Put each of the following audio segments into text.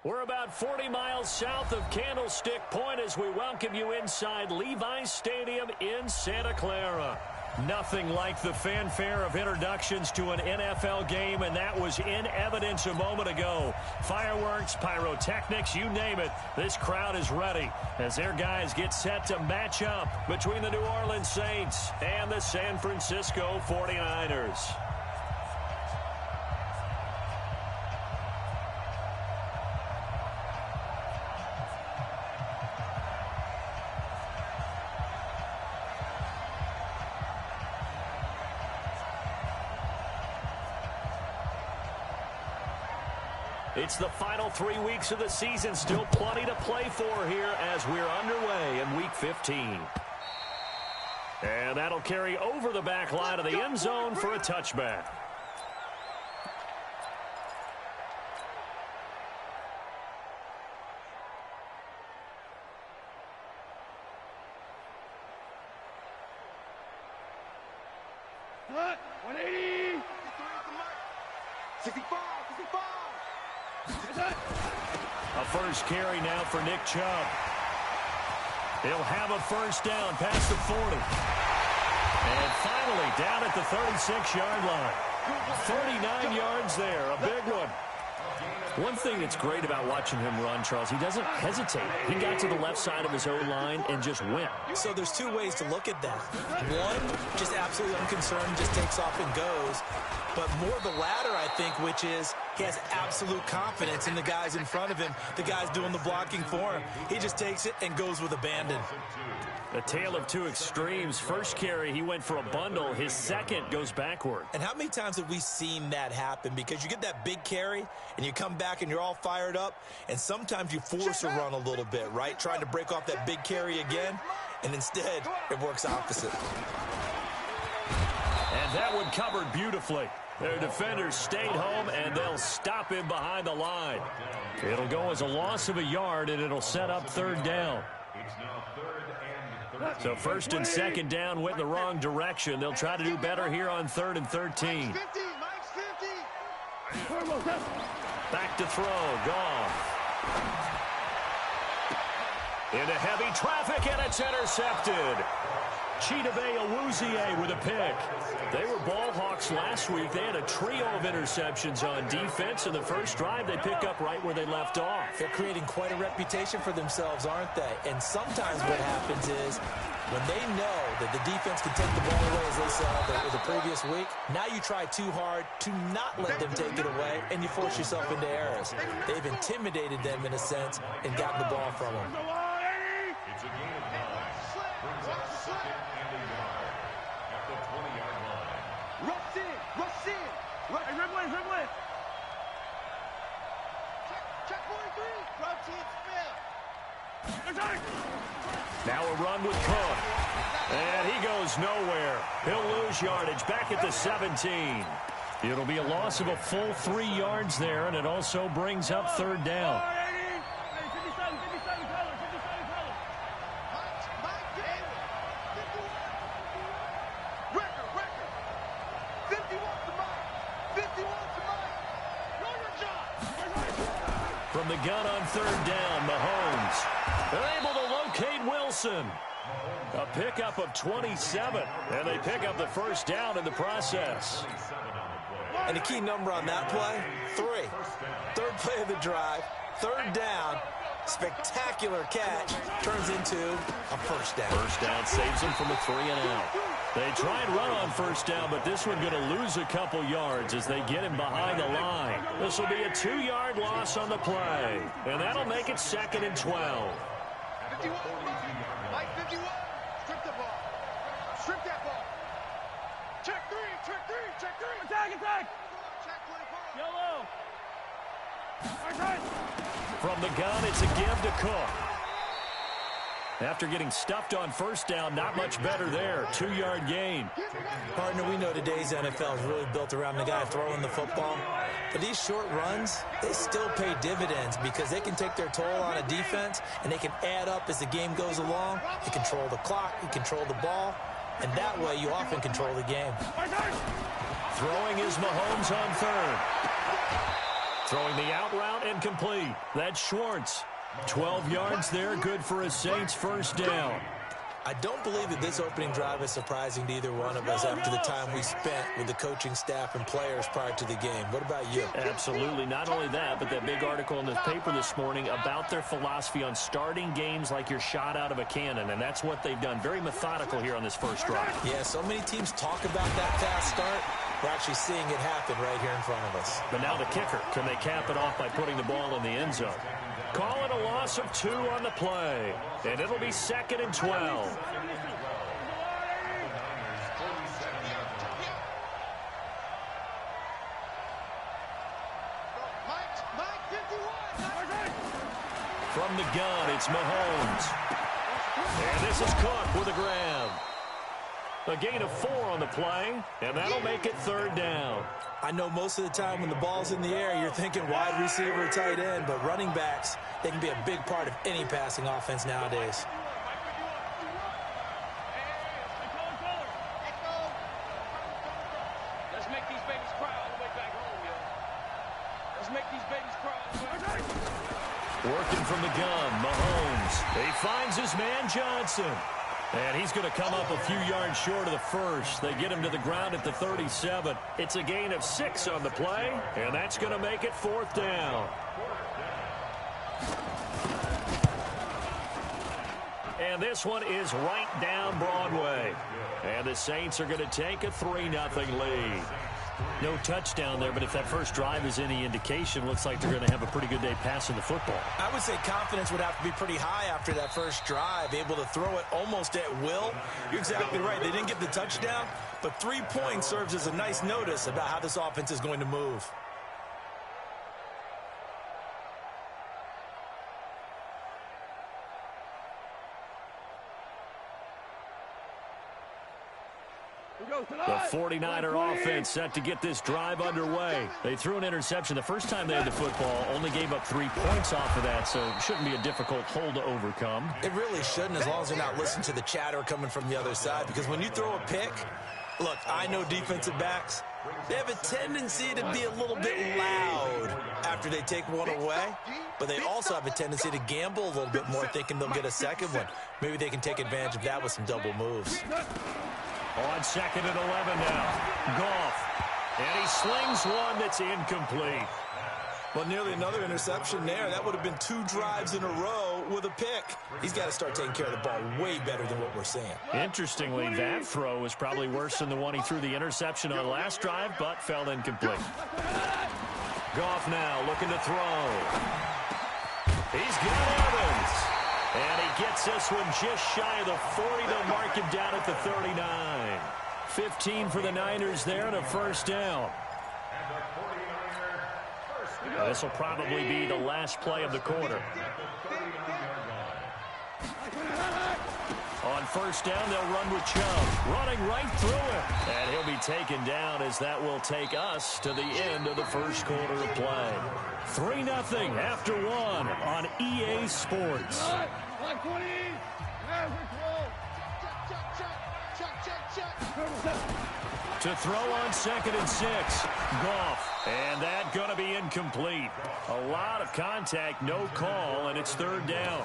We're about 40 miles south of Candlestick Point as we welcome you inside Levi's Stadium in Santa Clara. Nothing like the fanfare of introductions to an NFL game, and that was in evidence a moment ago. Fireworks, pyrotechnics, you name it. This crowd is ready as their guys get set to match up between the New Orleans Saints and the San Francisco 49ers. It's the final 3 weeks of the season. Still plenty to play for here as we're underway in Week 15. And that'll carry over the back line of the end zone for a touchback. Hut, 180. 65. A first carry now for Nick Chubb. He'll have a first down past the 40. And finally down at the 36-yard line. 39 yards there, a big one. One thing that's great about watching him run, Charles, he doesn't hesitate. He got to the left side of his own line and just went. So there's two ways to look at that. One, just absolutely unconcerned, just takes off and goes. But more the latter, I think, which is he has absolute confidence in the guys in front of him, the guys doing the blocking for him. He just takes it and goes with abandon. A tale of two extremes. First carry, he went for a bundle. His second goes backward. And how many times have we seen that happen? Because you get that big carry, and you come back and you're all fired up, and sometimes you force a run a little bit, right? Trying to break off that big carry again, and instead it works opposite. And that one covered beautifully. Their defenders stayed home, and they'll stop him behind the line. It'll go as a loss of a yard, and it'll set up third down. So first and second down went in the wrong direction. They'll try to do better here on 3rd and 13. Back to throw. Goff. Into heavy traffic, and it's intercepted. Chidobe Awuzie with a pick. They were ball hawks last week. They had a trio of interceptions on defense. In the first drive, they pick up right where they left off. They're creating quite a reputation for themselves, aren't they? And sometimes what happens is when they know that the defense can take the ball away, as they saw the previous week, now you try too hard to not let them take it away, and you force yourself into errors. They've intimidated them in a sense and gotten the ball from them. Now a run with Cook. And he goes nowhere. He'll lose yardage back at the 17. It'll be a loss of a full 3 yards there, and it also brings up third down. From the gun on third down, Mahomes. They're able to locate Wilson. A pickup of 27, and they pick up the first down in the process. And the key number on that play, 3. Third play of the drive, third down, spectacular catch, turns into a first down. First down saves them from a 3-and-out. They try and run on first down, but this one going to lose a couple yards as they get him behind the line. This will be a 2-yard loss on the play, and that'll make it 2nd and 12. 51, Mike 51, strip the ball. Strip that ball. Check 3, check 3. Attack. Check 24. Yellow. From the gun, it's a give to Cook. After getting stuffed on first down, not much better there. 2-yard gain. Partner, we know today's NFL is really built around the guy throwing the football. But these short runs, they still pay dividends because they can take their toll on a defense, and they can add up as the game goes along. You control the clock, you control the ball, and that way you often control the game. Throwing is Mahomes on third. Throwing the out route and complete. That's Schwartz. 12 yards there, good for a Saints first down. I don't believe that this opening drive is surprising to either one of us after the time we spent with the coaching staff and players prior to the game. What about you? Absolutely. Not only that, but that big article in the paper this morning about their philosophy on starting games like you're shot out of a cannon, and that's what they've done. Very methodical here on this first drive. Yeah, so many teams talk about that fast start. We're actually seeing it happen right here in front of us. But now the kicker. Can they cap it off by putting the ball in the end zone? Call it a loss of 2 on the play. And it'll be 2nd and 12. From the gun, it's Mahomes. And this is Cook with a grab. A gain of 4 on the play, and that'll make it 3rd down. I know most of the time when the ball's in the air, you're thinking wide receiver, tight end, but running backs, they can be a big part of any passing offense nowadays. Let's make these babies cry all the way back home, yo. Let's make these babies cry all the way back home. Working from the gun, Mahomes. He finds his man Johnson. And he's going to come up a few yards short of the first. They get him to the ground at the 37. It's a gain of 6 on the play, and that's going to make it 4th down. And this one is right down Broadway. And the Saints are going to take a 3-0 lead. No touchdown there, but if that first drive is any indication, looks like they're going to have a pretty good day passing the football. I would say confidence would have to be pretty high after that first drive, able to throw it almost at will. You're exactly right. They didn't get the touchdown, but 3 points serves as a nice notice about how this offense is going to move. The 49er offense set to get this drive underway. They threw an interception the first time they had the football, only gave up 3 points off of that, so it shouldn't be a difficult hole to overcome. It really shouldn't, as long as they're not listening to the chatter coming from the other side, because when you throw a pick, look, I know defensive backs, they have a tendency to be a little bit loud after they take one away, but they also have a tendency to gamble a little bit more, thinking they'll get a second one. Maybe they can take advantage of that with some double moves. On 2nd and 11 now. Goff. And he slings one that's incomplete. Well, nearly another interception there. That would have been 2 drives in a row with a pick. He's got to start taking care of the ball way better than what we're seeing. Interestingly, that throw was probably worse than the one he threw the interception on last drive, but fell incomplete. Goff now looking to throw. He's got Evans. And he gets this one just shy of the 40. They'll mark him down at the 39. 15 for the Niners there and a first down. This will probably be the last play of the quarter. On first down, they'll run with Chubb. Running right through it. And he'll be taken down as that will take us to the end of the first quarter of play. 3-0 after 1 on EA Sports. To throw on 2nd and 6. Goff. And that going to be incomplete. A lot of contact, no call, and it's 3rd down.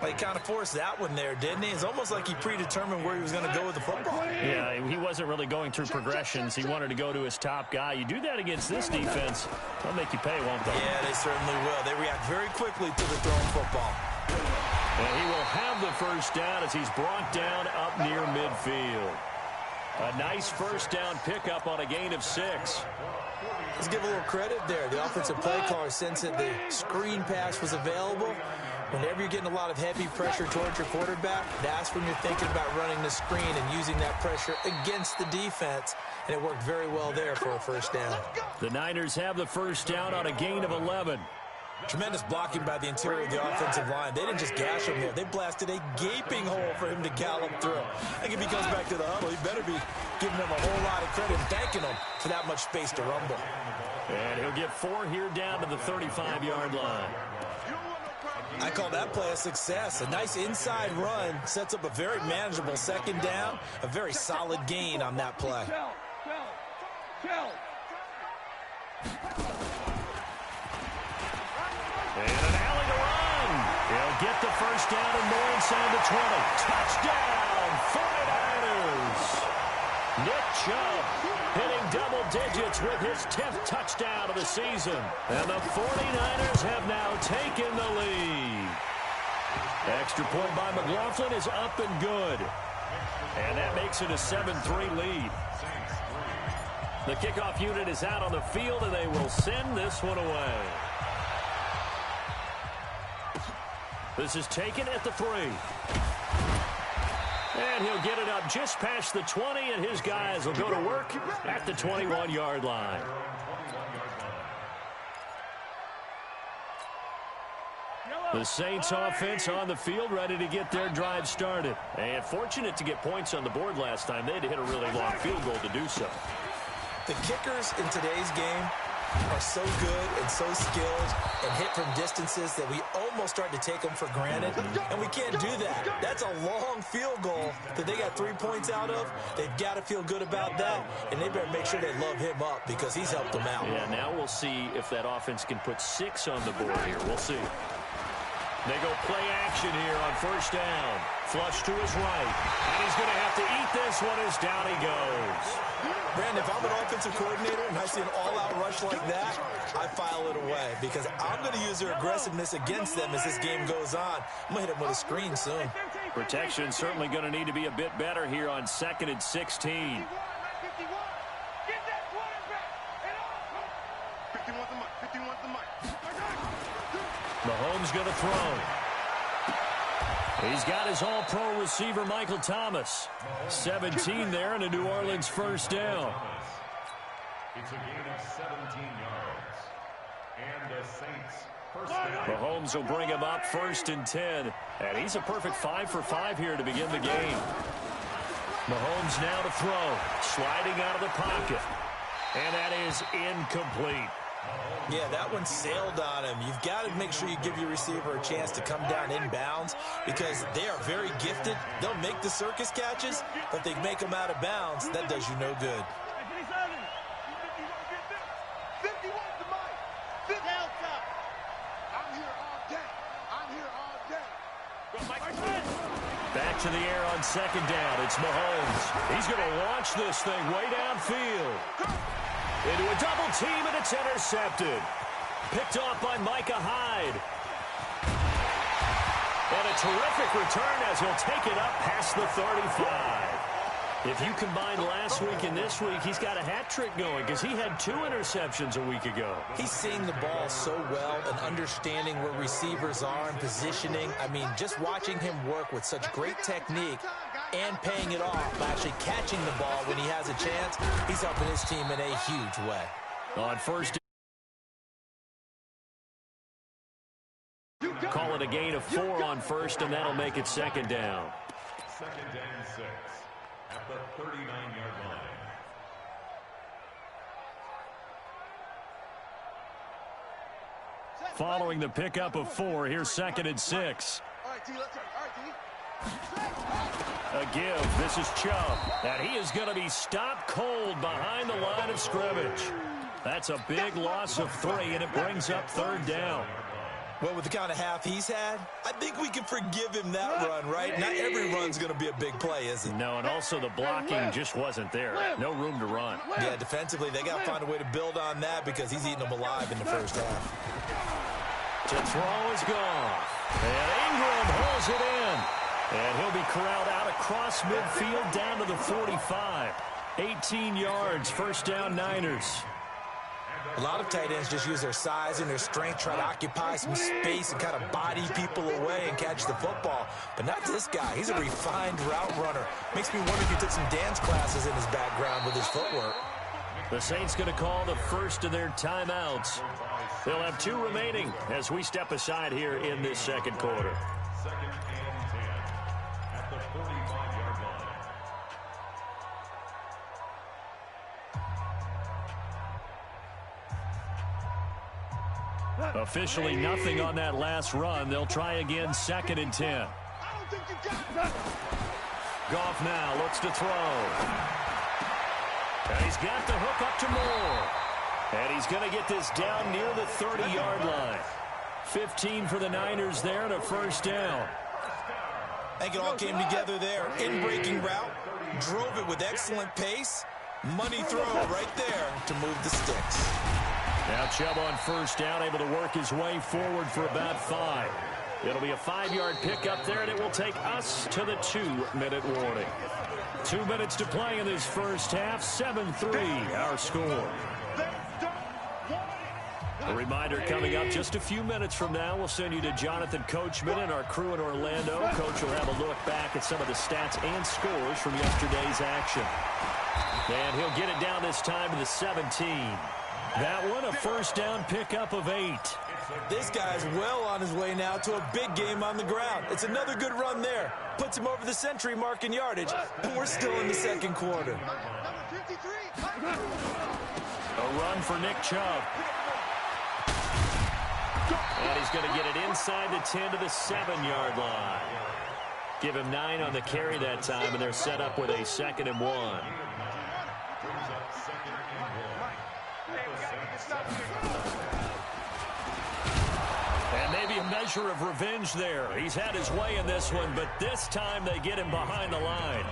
Well, he kind of forced that one there, didn't he? It's almost like he predetermined where he was going to go with the football. Yeah, he wasn't really going through progressions. He wanted to go to his top guy. You do that against this defense, they'll make you pay, won't they? Yeah, they certainly will. They react very quickly to the thrown football. And he will have the first down as he's brought down up near midfield. A nice first down pickup on a gain of 6. Let's give a little credit there. The offensive play caller, since the screen pass was available, whenever you're getting a lot of heavy pressure towards your quarterback, that's when you're thinking about running the screen and using that pressure against the defense. And it worked very well there for a first down. The Niners have the first down on a gain of 11. Tremendous blocking by the interior of the offensive line. They didn't just gash him there. They blasted a gaping hole for him to gallop through. I think if he comes back to the huddle, he better be giving them a whole lot of credit and thanking them for that much space to rumble. And he'll get 4 here down to the 35-yard line. I call that play a success. A nice inside run sets up a very manageable 2nd down. A very solid gain on that play. get the first down and more inside the 20. Touchdown, 49ers. Nick Chubb hitting double digits with his 10th touchdown of the season. And the 49ers have now taken the lead. Extra point by McLaughlin is up and good. And that makes it a 7-3 lead. The kickoff unit is out on the field, and they will send this one away. This is taken at the 3. And he'll get it up just past the 20, and his guys will go to work at the 21-yard line. The Saints offense on the field, ready to get their drive started. And fortunate to get points on the board last time. They had to hit a really long field goal to do so. The kickers in today's game are so good and so skilled and hit from distances that we almost start to take them for granted, and we can't do that. That's a long field goal that they got 3 points out of. They've got to feel good about that, and they better make sure they love him up because he's helped them out. Yeah, now we'll see if that offense can put 6 on the board here. We'll see. They go play action here on first down. Flush to his right. And he's going to have to eat this one as down he goes. Brandon, if I'm an offensive coordinator and I see an all-out rush like that, I file it away because I'm going to use their aggressiveness against them as this game goes on. I'm going to hit them with a screen soon. Protection certainly going to need to be a bit better here on 2nd and 16. Mahomes going to throw. He's got his all-pro receiver, Michael Thomas. 17 there and a New Orleans first down. It's a gain of 17 yards. And the Saints first down. Mahomes will bring him up 1st and 10. And he's a perfect 5 for 5 here to begin the game. Mahomes now to throw. Sliding out of the pocket. And that is incomplete. Yeah, that one sailed on him. You've got to make sure you give your receiver a chance to come down inbounds because they are very gifted. They'll make the circus catches, but if they make them out of bounds, that does you no good. Back to the air on 2nd down. It's Mahomes. He's going to launch this thing way downfield. Into a double team, and it's intercepted. Picked off by Micah Hyde. And a terrific return as he'll take it up past the 35. If you combine last week and this week, he's got a hat trick going because he had 2 interceptions a week ago. He's seeing the ball so well and understanding where receivers are and positioning. I mean, just watching him work with such great technique and paying it off by actually catching the ball when he has a chance, he's helping his team in a huge way. On first, call it a gain of 4 on first, and that'll make it 2nd down. 2nd and 6 at the 39-yard line. Following the pickup of 4, here's 2nd and 6. A give. This is Chubb. And he is going to be stopped cold behind the line of scrimmage. That's a big loss of 3, and it brings up 3rd down. Well, with the kind of half he's had, I think we can forgive him that run, right? Not every run's going to be a big play, is it? No, and also the blocking just wasn't there. No room to run. Yeah, defensively, they got to find a way to build on that because he's eating them alive in the first half. To throw is gone. And Ingram holds it in. And he'll be corralled out across midfield down to the 45. 18 yards, first down Niners. A lot of tight ends just use their size and their strength, try to occupy some space and kind of body people away and catch the football. But not this guy. He's a refined route runner. Makes me wonder if he took some dance classes in his background with his footwork. The Saints going to call the first of their timeouts. They'll have 2 remaining as we step aside here in this 2nd quarter. 2nd and 10 at the 45-yard line. Officially nothing on that last run. They'll try again 2nd and 10. Goff now looks to throw. And he's got the hook up to Moore. And he's going to get this down near the 30-yard line. 15 for the Niners there and a first down. I think it all came together there. In-breaking route, drove it with excellent pace. Money throw right there to move the sticks. Now Chubb on first down, able to work his way forward for about 5. It'll be a 5-yard pickup there, and it will take us to the 2-minute warning. 2 minutes to play in this first half. 7-3 our score. A reminder coming up just a few minutes from now. We'll send you to Jonathan Coachman and our crew in Orlando. Coach will have a look back at some of the stats and scores from yesterday's action. And he'll get it down this time to the 17. That one, a first down pickup of 8. This guy's well on his way now to a big game on the ground. It's another good run there. Puts him over the century mark in yardage, and we're still in the second quarter. A run for Nick Chubb. And he's going to get it inside the 10 to the 7-yard line. Give him 9 on the carry that time, and they're set up with a 2nd and 1. And maybe a measure of revenge there. He's had his way in this one, but this time they get him behind the line.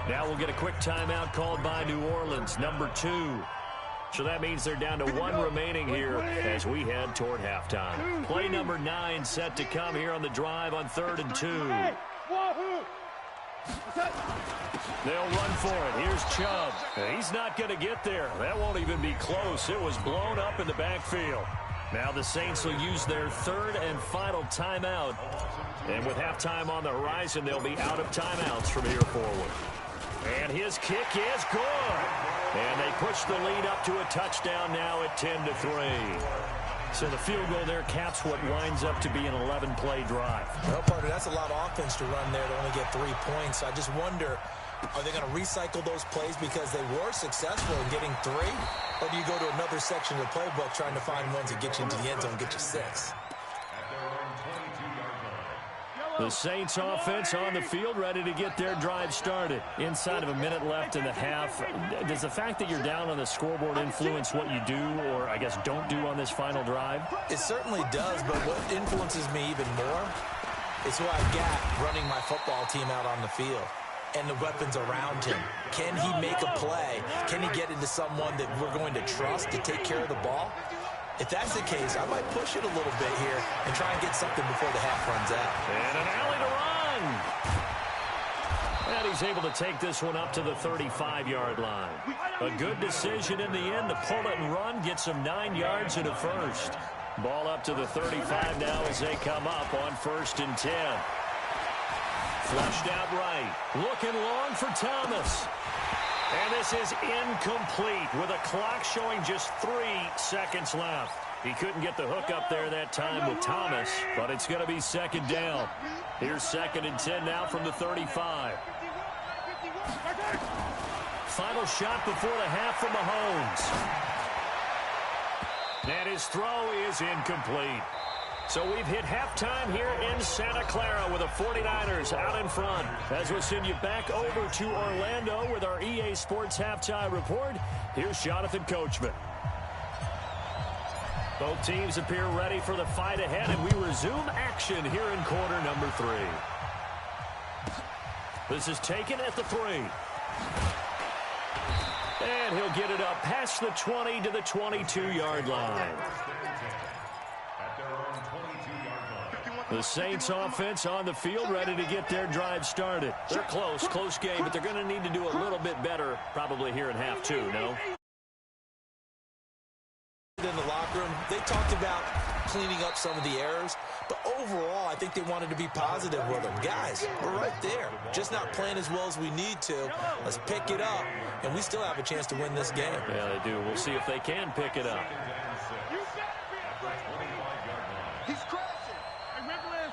Now we'll get a quick timeout called by New Orleans, number 2. So that means they're down to 1 remaining here as we head toward halftime. Play number 9 set to come here on the drive on 3rd and 2. They'll run for it. Here's Chubb. He's not going to get there. That won't even be close. It was blown up in the backfield. Now the Saints will use their 3rd and final timeout. And with halftime on the horizon, they'll be out of timeouts from here forward. And his kick is good. And they push the lead up to a touchdown now at 10-3. So the field goal there caps what winds up to be an 11-play drive. Well, partner, that's a lot of offense to run there to only get 3 points. I just wonder, are they going to recycle those plays because they were successful in getting 3? Or do you go to another section of the playbook trying to find ones that get you into the end zone and get you 6? The Saints offense on the field, ready to get their drive started. Inside of a minute left in the half. Does the fact that you're down on the scoreboard influence what you do, or I guess don't do on this final drive? It certainly does, but what influences me even more is who I've got running my football team out on the field and the weapons around him. Can he make a play? Can he get into someone that we're going to trust to take care of the ball? If that's the case, I might push it a little bit here and try and get something before the half runs out. And an alley to run. And he's able to take this one up to the 35-yard line. A good decision in the end to pull it and run, get some 9 yards and a first. Ball up to the 35 now as they come up on 1st and 10. Flushed out right. Looking long for Thomas. And this is incomplete with a clock showing just 3 seconds left. He couldn't get the hook up there that time with Thomas, but it's going to be 2nd down. Here's 2nd and 10 now from the 35. Final shot before the half from Mahomes. And his throw is incomplete. So we've hit halftime here in Santa Clara with the 49ers out in front. As we'll send you back over to Orlando with our EA Sports Halftime Report, here's Jonathan Coachman. Both teams appear ready for the fight ahead, and we resume action here in quarter number 3. This is taken at the 3. And he'll get it up past the 20 to the 22-yard line. The Saints offense on the field ready to get their drive started. They're close game, but they're going to need to do a little bit better probably here in half 2, no? In the locker room, they talked about cleaning up some of the errors, but overall, I think they wanted to be positive with them. Guys, we're right there. Just not playing as well as we need to. Let's pick it up, and we still have a chance to win this game. Yeah, they do. We'll see if they can pick it up. He's crossing. Hey, Nicholas.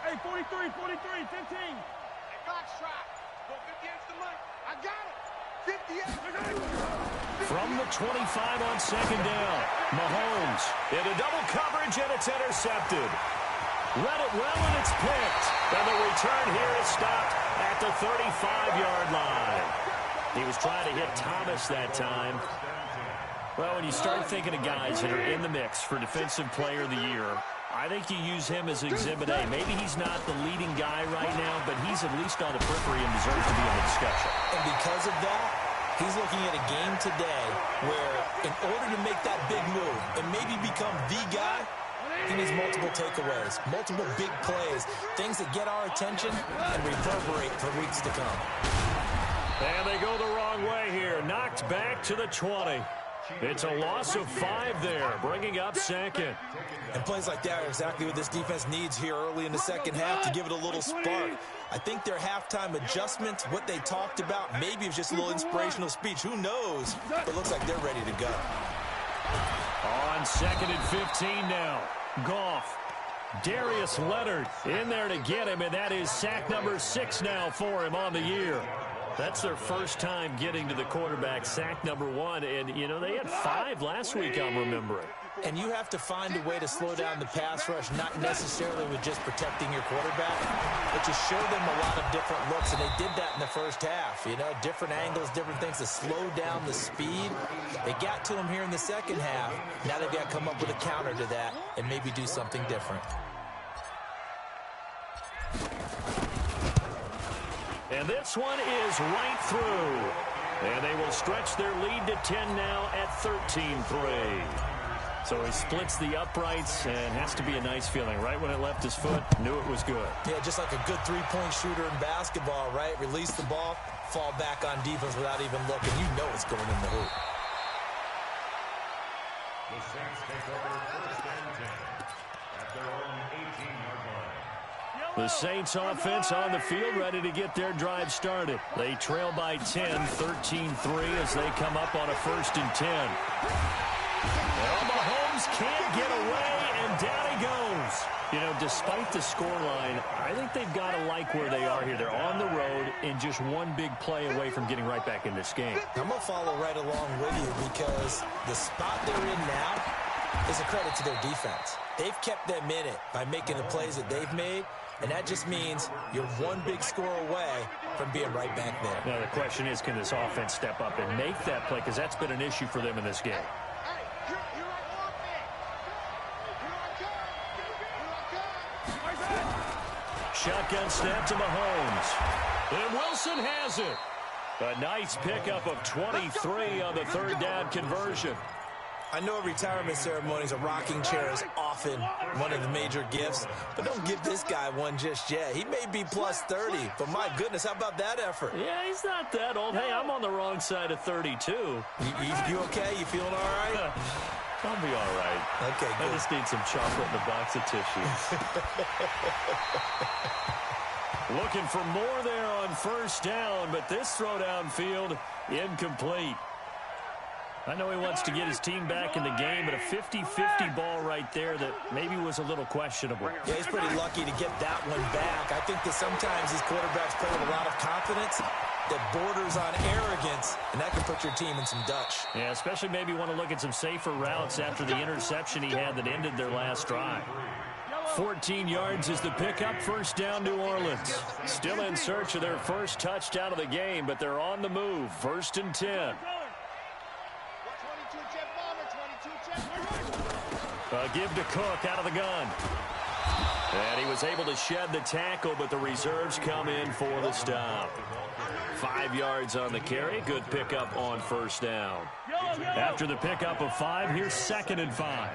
Hey, 43, 15. Hey, box trap. Go 50 extra money. I got it. 50 extra. From the 25 on 2nd down, Mahomes into double coverage, and it's intercepted. Read it well, and it's picked. And the return here is stopped at the 35-yard line. He was trying to hit Thomas that time. Well, when you start thinking of guys that are in the mix for Defensive Player of the Year, I think you use him as Exhibit A. Maybe he's not the leading guy right now, but he's at least on the periphery and deserves to be in the discussion. And because of that, he's looking at a game today where in order to make that big move and maybe become the guy, he needs multiple takeaways, multiple big plays, things that get our attention and reverberate for weeks to come. And they go the wrong way here. Knocked back to the 20. It's a loss of 5 there, bringing up second. And plays like that are exactly what this defense needs here early in the second half to give it a little spark. I think their halftime adjustments, what they talked about, maybe it was just a little inspirational speech. Who knows? But it looks like they're ready to go. On 2nd and 15 now. Goff. Darius Leonard in there to get him, and that is sack number 6 now for him on the year. That's their first time getting to the quarterback, sack number 1. And, you know, they had 5 last week, I'm remembering. And you have to find a way to slow down the pass rush, not necessarily with just protecting your quarterback, but you show them a lot of different looks, and they did that in the first half. You know, different angles, different things to slow down the speed. They got to him here in the second half. Now they've got to come up with a counter to that and maybe do something different. And this one is right through. And they will stretch their lead to 10 now at 13-3. So he splits the uprights, and has to be a nice feeling. Right when it left his foot, knew it was good. Yeah, just like a good three-point shooter in basketball, right? Release the ball, fall back on defense without even looking. You know it's going in the hoop. The Saints take over 1st and 10 at their own 18-yard line. The Saints offense on the field, ready to get their drive started. They trail by 10, 13-3 as they come up on a 1st and 10. Well, Mahomes can't get away, and down he goes. You know, despite the scoreline, I think they've got to like where they are here. They're on the road and just one big play away from getting right back in this game. I'm going to follow right along with you because the spot they're in now is a credit to their defense. They've kept them in it by making the plays that they've made, and that just means you're one big score away from being right back there. Now, the question is, can this offense step up and make that play? Because that's been an issue for them in this game. Shotgun snap to Mahomes. And Wilson has it. A nice pickup of 23 on the 3rd down conversion. I know retirement ceremonies, a rocking chair is often one of the major gifts, but don't give this guy one just yet. He may be plus 30, but my goodness, how about that effort? Yeah, he's not that old. Hey, I'm on the wrong side of 32. You okay? You feeling all right? I'll be all right. Okay, good. I just need some chocolate and a box of tissues. Looking for more there on 1st down, but this throw downfield incomplete. I know he wants to get his team back in the game, but a 50-50 ball right there that maybe was a little questionable. Yeah, he's pretty lucky to get that one back. I think that sometimes these quarterbacks play with a lot of confidence that borders on arrogance, and that can put your team in some Dutch. Yeah, especially maybe want to look at some safer routes after the interception he had that ended their last drive. 14 yards is the pickup, 1st down New Orleans. Still in search of their first touchdown of the game, but they're on the move, 1st and 10. Give to Cook out of the gun. And he was able to shed the tackle, but the reserves come in for the stop. 5 yards on the carry. Good pickup on 1st down. After the pickup of 5, here's 2nd and 5.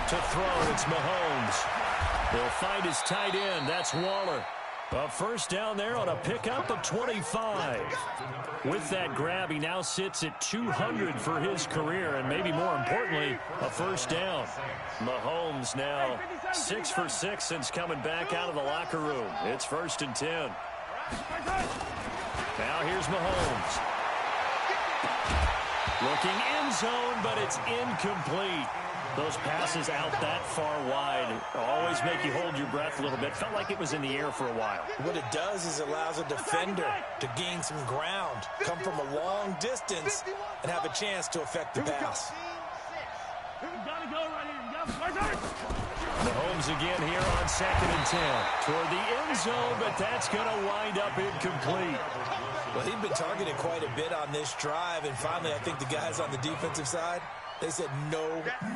To throw, it's Mahomes. He'll find his tight end. That's Waller. A 1st down there on a pickup of 25. With that grab, he now sits at 200 for his career, and maybe more importantly, a 1st down. Mahomes now 6 for 6 since coming back out of the locker room. It's 1st and 10. Now here's Mahomes. Looking end zone, but it's incomplete. Those passes out that far wide always make you hold your breath a little bit. Felt like it was in the air for a while. What it does is it allows a defender to gain some ground, come from a long distance, and have a chance to affect the pass. Mahomes again here on 2nd and 10. Toward the end zone, but that's going to wind up incomplete. Well, he'd been targeted quite a bit on this drive, and finally I think the guys on the defensive side, they said no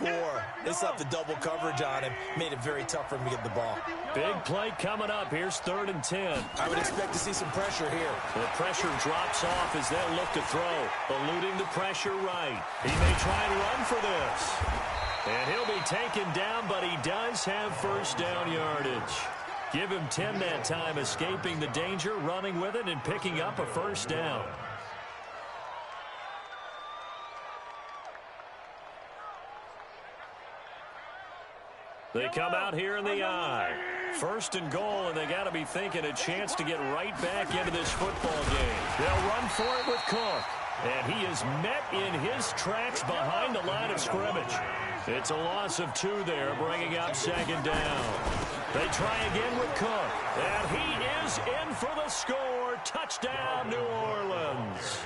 more. They slapped the double coverage on him, made it very tough for him to get the ball. Big play coming up. Here's 3rd and 10. I would expect to see some pressure here. The pressure drops off as they'll look to throw. Eluding the pressure right. He may try and run for this. And he'll be taken down, but he does have first down yardage. Give him 10 that time, escaping the danger, running with it, and picking up a first down. They come out here in the I. 1st and goal, and they got to be thinking a chance to get right back into this football game. They'll run for it with Cook. And he is met in his tracks behind the line of scrimmage. It's a loss of 2 there, bringing up 2nd down. They try again with Cook. And he is in for the score. Touchdown, New Orleans.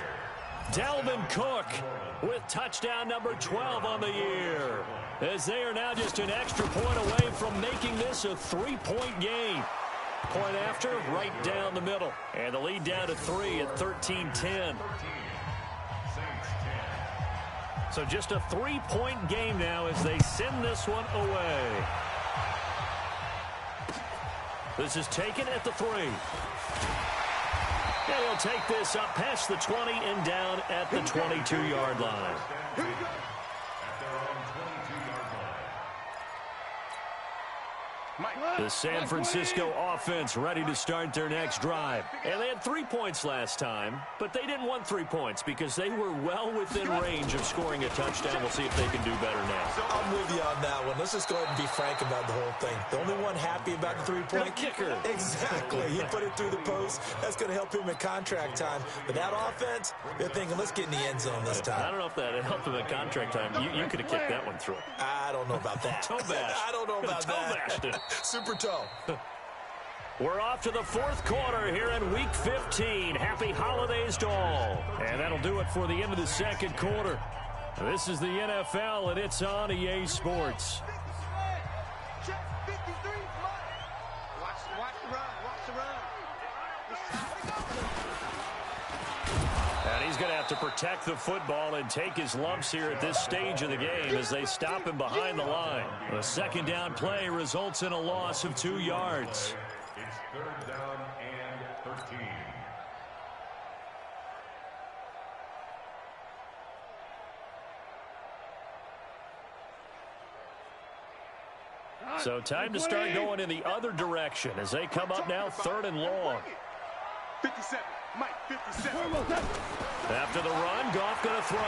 Dalvin Cook with touchdown number 12 on the year, as they are now just an extra point away from making this a 3-point game. Point after, right down the middle. And the lead down to 3 at 13-10. So just a 3-point game now as they send this one away. This is taken at the 3. And he'll take this up past the 20 and down at the 22-yard line. The San Francisco offense ready to start their next drive. And they had 3 points last time, but they didn't want 3 points because they were well within range of scoring a touchdown. We'll see if they can do better now. I'm with you on that one. Let's just go ahead and be frank about the whole thing. The only one happy about the 3-point kicker. Exactly. He put it through the post. That's going to help him in contract time. But that offense, they're thinking, let's get in the end zone this time. I don't know if that helped him in contract time. You could have kicked that one through. I don't know about that. Toe bash. I don't know about that. Toe Super toe. We're off to the 4th quarter here in Week 15. Happy holidays to all. And that'll do it for the end of the 2nd quarter. This is the NFL, and it's on EA Sports. And he's going to have to protect the football and take his lumps here at this stage of the game as they stop him behind the line. The 2nd down play results in a loss of 2 yards. It's 3rd down and 13. So time to start going in the other direction as they come up now 3rd and long. 57. Mike, 57. After the run, Goff going to throw.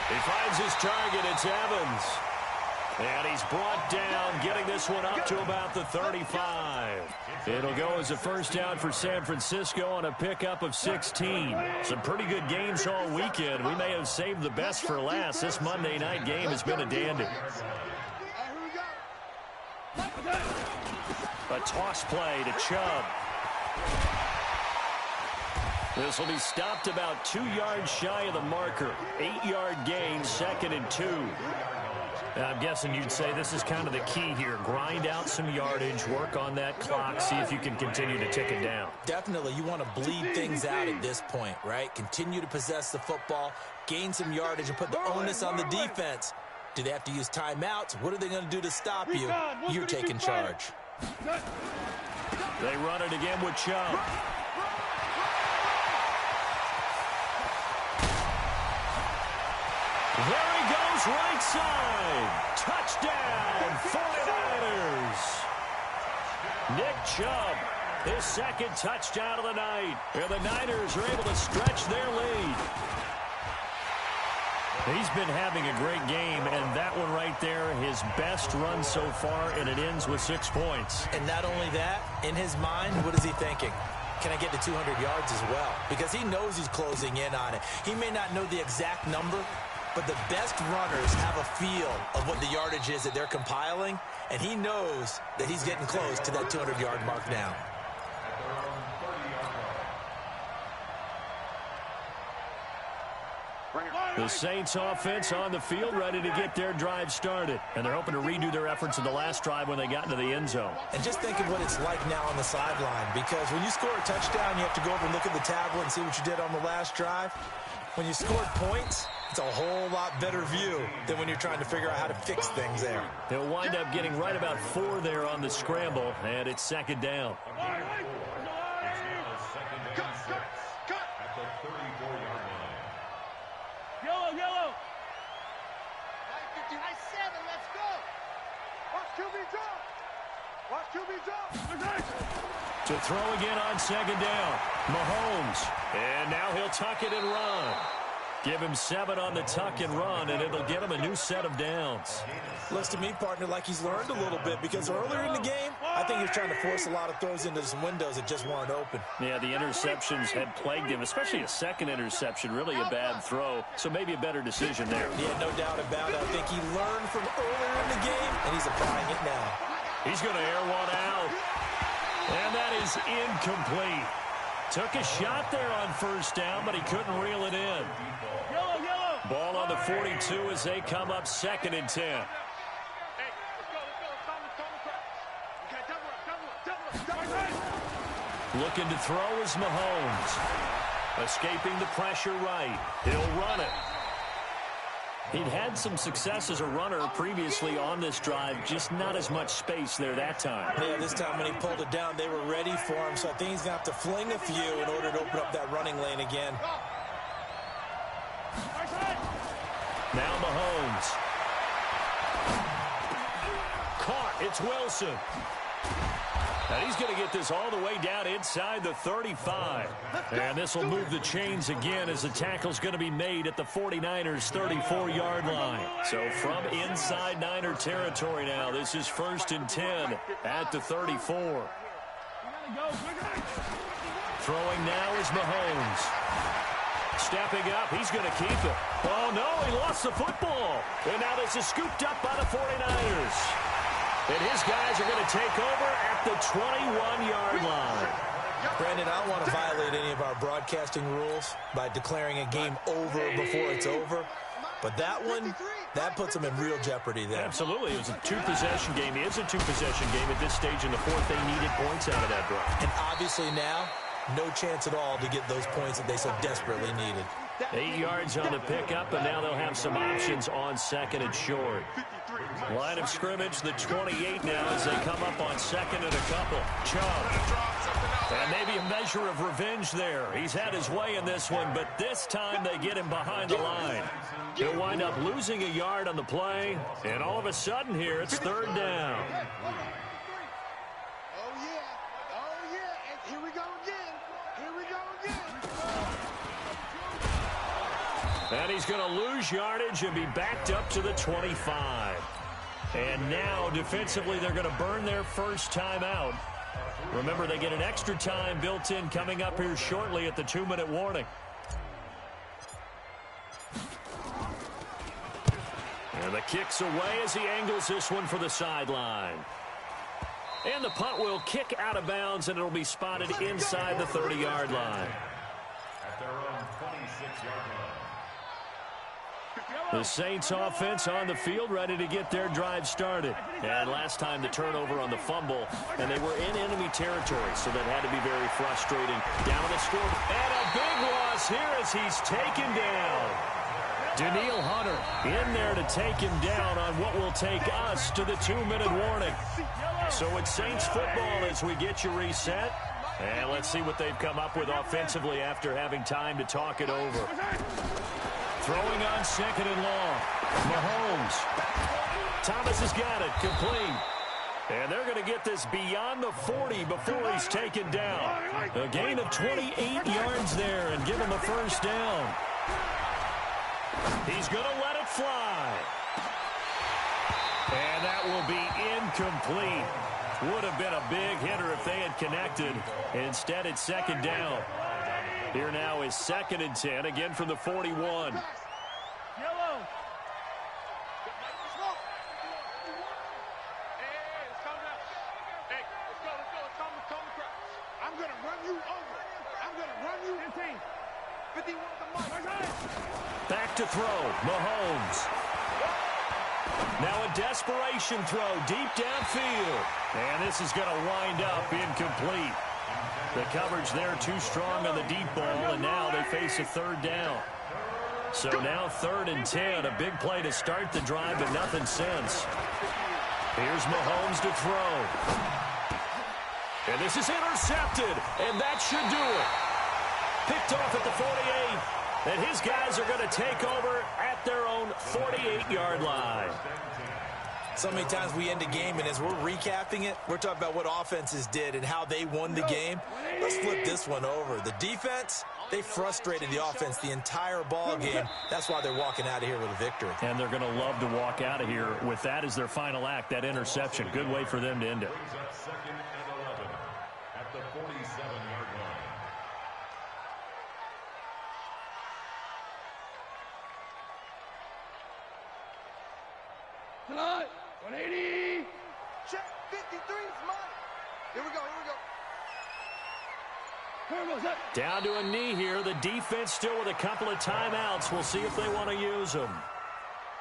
He finds his target. It's Evans. And he's brought down, getting this one up to about the 35. It'll go as a first down for San Francisco on a pickup of 16. Some pretty good games all weekend. We may have saved the best for last. This Monday night game has been a dandy. A toss play to Chubb. This will be stopped about 2 yards shy of the marker. 8-yard gain, 2nd and 2. I'm guessing you'd say this is kind of the key here. Grind out some yardage, work on that clock, see if you can continue to tick it down. Definitely, you want to bleed things out at this point, right? Continue to possess the football, gain some yardage, and put the onus on the defense. Do they have to use timeouts? What are they going to do to stop you? You're taking charge. They run it again with Chubb. There he goes, right side. Touchdown, 49ers. Nick Chubb, his 2nd touchdown of the night. And the Niners are able to stretch their lead. He's been having a great game, and that one right there, his best run so far, and it ends with 6 points. And not only that, in his mind, what is he thinking? Can I get to 200 yards as well? Because he knows he's closing in on it. He may not know the exact number, but the best runners have a feel of what the yardage is that they're compiling, and he knows that he's getting close to that 200-yard mark now. Bring it. The Saints offense on the field, ready to get their drive started. And they're hoping to redo their efforts in the last drive when they got into the end zone. And just think of what it's like now on the sideline, because when you score a touchdown, you have to go over and look at the tablet and see what you did on the last drive. When you scored points, it's a whole lot better view than when you're trying to figure out how to fix things there. They'll wind up getting right about 4 there on the scramble, and it's second down. Yellow. 59-7, let's go. Watch QB jump. To throw again on second down. Mahomes. And now he'll tuck it and run. Give him 7 on the tuck and run, and it'll get him a new set of downs. Looks to me, partner, like he's learned a little bit, because earlier in the game, I think he was trying to force a lot of throws into some windows that just weren't open. Yeah, the interceptions had plagued him, especially a second interception, really a bad throw. So maybe a better decision there. Yeah, no doubt about it. I think he learned from earlier in the game, and he's applying it now. He's going to air one out. And that is incomplete. Took a shot there on first down, but he couldn't reel it in. Ball on the 42 as they come up 2nd and 10. Looking to throw is Mahomes. Escaping the pressure right. He'll run it. He'd had some success as a runner previously on this drive, just not as much space there that time. Yeah, this time when he pulled it down, they were ready for him, so I think he's going to have to fling a few in order to open up that running lane again. Now Mahomes. Caught. It's Wilson. And he's going to get this all the way down inside the 35. And this will move the chains again as the tackle's going to be made at the 49ers' 34-yard line. So from inside Niner territory now, this is 1st and 10 at the 34. Throwing now is Mahomes. Stepping up, he's going to keep it. Oh, no, he lost the football. And now this is scooped up by the 49ers. And his guys are going to take over at the 21-yard line. Brandon, I don't want to violate any of our broadcasting rules by declaring a game over before it's over. But that one, that puts them in real jeopardy there. Absolutely. It was a 2-possession game. It is a 2-possession game at this stage in the 4th. They needed points out of that drive. And obviously now, no chance at all to get those points that they so desperately needed. 8 yards on the pickup, and now they'll have some options on 2nd and short. Line of scrimmage, the 28 now as they come up on 2nd and a couple. Chubb. And maybe a measure of revenge there. He's had his way in this one, but this time they get him behind the line. He'll wind up losing a yard on the play, and all of a sudden here, it's 3rd down. And he's going to lose yardage and be backed up to the 25. And now, defensively, they're going to burn their first time out. Remember, they get an extra time built in coming up here shortly at the 2-minute warning. And the kick's away as he angles this one for the sideline. And the punt will kick out of bounds, and it'll be spotted inside the 30-yard line. At their own 26-yard line. The Saints offense on the field ready to get their drive started. And last time the turnover on the fumble, and they were in enemy territory, so that had to be very frustrating. Down the score, and a big loss here as he's taken down. Danielle Hunter in there to take him down on what will take us to the 2-minute warning. So it's Saints football as we get you reset. And let's see what they've come up with offensively after having time to talk it over. Throwing on 2nd and long. Mahomes. Thomas has got it. Complete. And they're going to get this beyond the 40 before he's taken down. A gain of 28 yards there and give him a first down. He's going to let it fly. And that will be incomplete. Would have been a big hitter if they had connected. Instead, it's 2nd down. Here now is 2nd and 10, again from the 41. Yellow. I'm going to run you over. I'm going to run you. 15. Back to throw, Mahomes. Now a desperation throw deep downfield. And this is going to wind up incomplete. The coverage there too strong on the deep ball, and now they face a third down. So now 3rd and 10, a big play to start the drive, but nothing since. Here's Mahomes to throw. And this is intercepted, and that should do it. Picked off at the 48, and his guys are going to take over at their own 48-yard line. So many times we end a game, and as we're recapping it, we're talking about what offenses did and how they won the game. Let's flip this one over. The defense, they frustrated the offense the entire ball game. That's why they're walking out of here with a victory. And they're going to love to walk out of here with that as their final act, that interception. Good way for them to end it. Second and 11 at the 47-yard line. Tonight, 180. Check 53 is mine. Here we go, Down to a knee here. The defense still with a couple of timeouts. We'll see if they want to use them.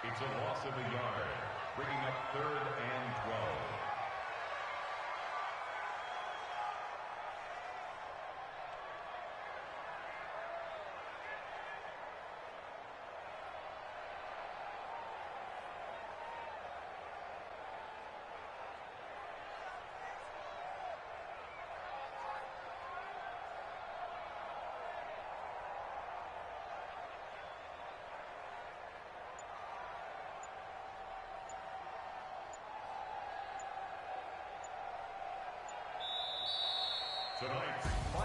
It's a loss of a yard, bringing up 3rd and 12.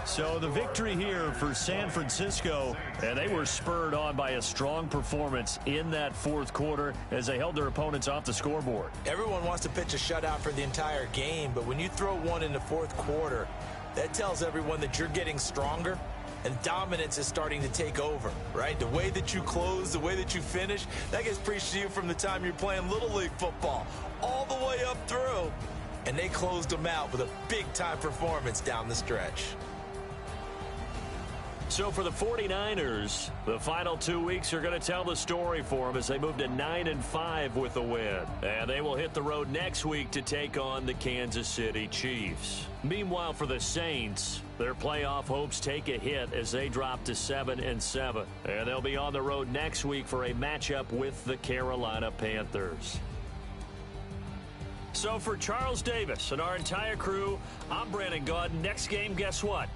So the victory here for San Francisco, and they were spurred on by a strong performance in that 4th quarter as they held their opponents off the scoreboard. Everyone wants to pitch a shutout for the entire game, but when you throw one in the 4th quarter, that tells everyone that you're getting stronger and dominance is starting to take over, right? The way that you close, the way that you finish, that gets preached to you from the time you're playing Little League football all the way up through. And they closed them out with a big-time performance down the stretch. So for the 49ers, the final 2 weeks are going to tell the story for them as they move to 9-5 with a win. And they will hit the road next week to take on the Kansas City Chiefs. Meanwhile, for the Saints, their playoff hopes take a hit as they drop to 7-7. And they'll be on the road next week for a matchup with the Carolina Panthers. So for Charles Davis and our entire crew, I'm Brandon Gaudin. Next game, guess what?